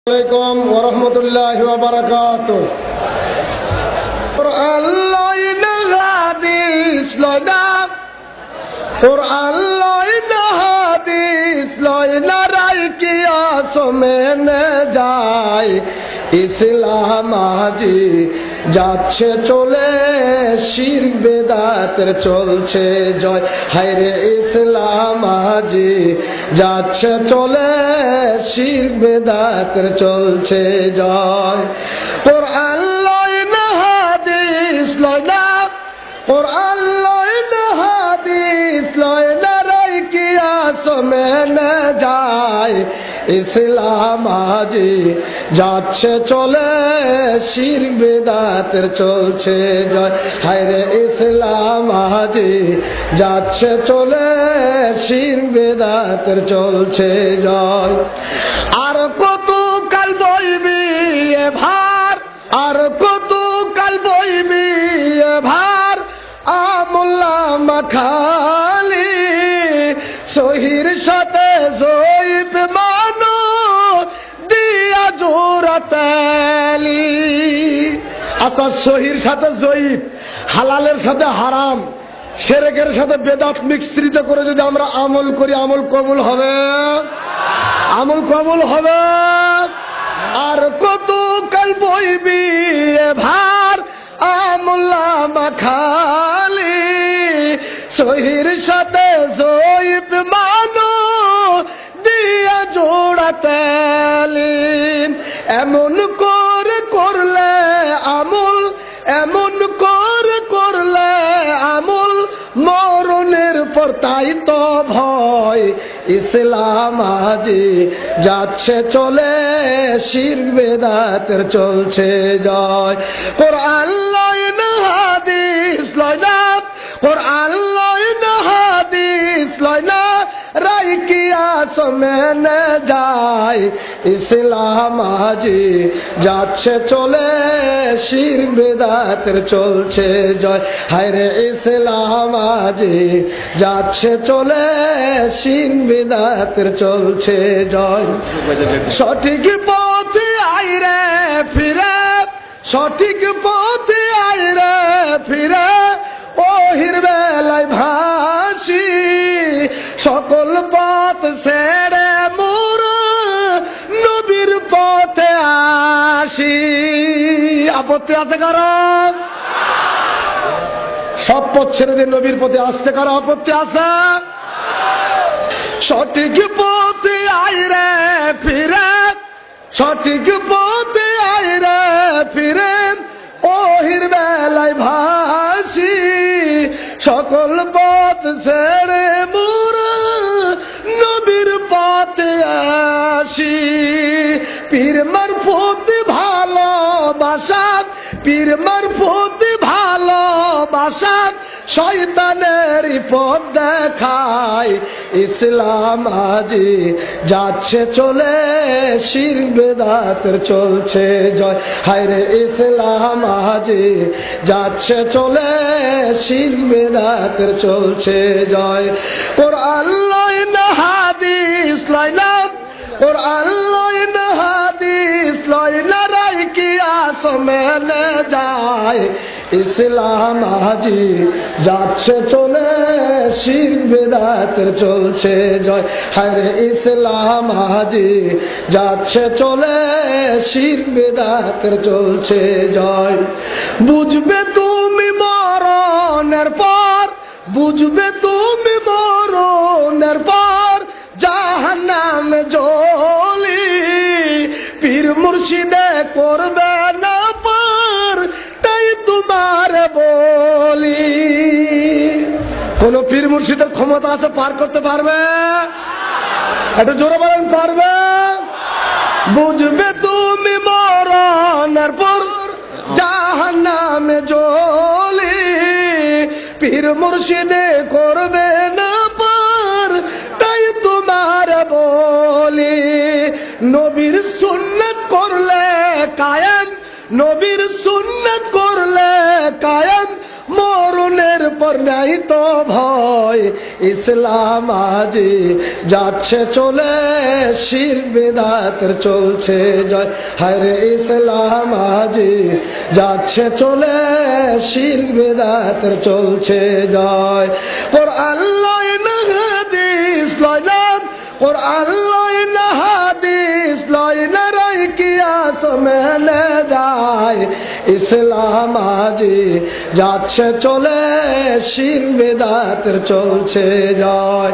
আলাইকুম ওয়া রাহমাতুল্লাহি ওয়া বারাকাতুহু। কুরআন লয় না হাদিস লয় না, কুরআন লয় না হাদিস লয় না, রায় কিয়াস মেনে যায় ইসলাম আজি যাচ্ছে চলে, শিরক বেদাতের চলছে জয়। হায়রে ইসলাম আজি যাচ্ছে চলে, শিরক বেদাতের চলছে জয়। কুরআন লয় না হাদিস লয় না, কুরআন লয় না হাদিস লয় না, রায় কিয়াস মেনে যায় ইসলাম আজি যাচ্ছে চলে, শিরক বেদাতের চলছে জয়। হায়রে ইসলাম আজি যাচ্ছে চলে, শিরক বেদাতের চলছে জয়। আর কত কাল বইবি এ ভার, আর কত কাল বইবি এ ভার, আমুল্লা মাখালি সহির সাথে জয়ীব মানো দিয়া জোরাতালি। আচ্ছা, সহির সাথে জয়ীব, হালালের সাথে হারাম, শিরকের সাথে বেদাত মিশ্রিত করে যদি আমরা আমল করি, আমল কবুল হবে? আমল কবুল হবে? আর কত কাল বইবি এ ভার, আমুল্লা মাখালি সহির সাথে জয়ীব মানো দিয়া জোড়াতালি। এমন করে করলে আমল, এমন করে করলে আমল, মরণের পর তাই তো ভয় ইসলাম আজি যাচ্ছে চলে, শিরক বেদাতের চলছে জয়। কুরআন লয় না হাদিস লয় না, কুরআন লয় না হাদিস লয় না, রায় কিয়াস মেনে যায় ইসলাম আজি যাচ্ছে চলে, শিরক বেদাতের চলছে জয়। হায়রে ইসলাম আজি যাচ্ছে চলে, শিরক বেদাতের চলছে জয়। সঠিক পথে আইরে ফিরে, সঠিক পথে আইরে ফিরে, ওহির বেলায় ভাসি সকল পথ ছেড়ে মোর নবীর পথে আসি। আপত্তি আছে কারণ? সব পথ ছেড়ে দিয়ে নবীর পথে আসতে কারো আপত্তি আছে? সঠিক পথে আইরে ফিরে, সঠিক পথে আইরে ফিরে, ওহির বেলায় ভাসি সকল পথ ছেড়ে মোর নবীর পথে আসি। পীর মারফত ভালোবাসা, পীর মারফত ভালোবাসা, শয়তানের পথ দেখায় ইসলাম আজি যাচ্ছে চলে, শিরক বেদাতের চলছে জয়। হায়রে ইসলাম আজি যাচ্ছে চলে, শিরক বেদাতের চলছে জয়। কুরআন লয় না হাদিস লয় না, কুরআন লয় না হাদিস লয় না, রায় কিয়াস মেনে যায় ইসলাম আজি যাচ্ছে চলে, শিরক বেদাতের চলছে জয়। হায়রে ইসলাম আজি যাচ্ছে চলে, শিরক বেদাতের চলছে জয়। বুঝবে তুমি মরণের পর, বুঝবে তুমি মরণের পর, জাহান্নামে জ্বলি, পীর মুর্শিদে করবে না পার, তাই তোমার বলি। কোন পীর মুর্শিদের ক্ষমতা আছে পার করতে পারবে? এটা জোরে বলেন, পারবে? বুঝবে তুমি মরণের পর, জাহান্নামে জ্বলি, পীর মুর্শিদে করবে না পার, তাই তোমার বলি। নবীর সুন্নাত করলে কায়েম, নবীর সুন্নাত করলে কায়েম, মরণে কোরআনের পর নাই তো ভয় ইসলাম আজি যাচ্ছে চলে শিরক বিদআতের চলছে জয় হায় রে ইসলাম আজি যাচ্ছে চলে শিরক বিদআতের চলছে জয় কোরআন লয় না হাদিস লয় না কোরআন লয় না হাদিস লয় না রাই কিয়াস মেনে যায় ইসলাম আজি যাচ্ছে চলে শিরক বিদআতের চলছে জয়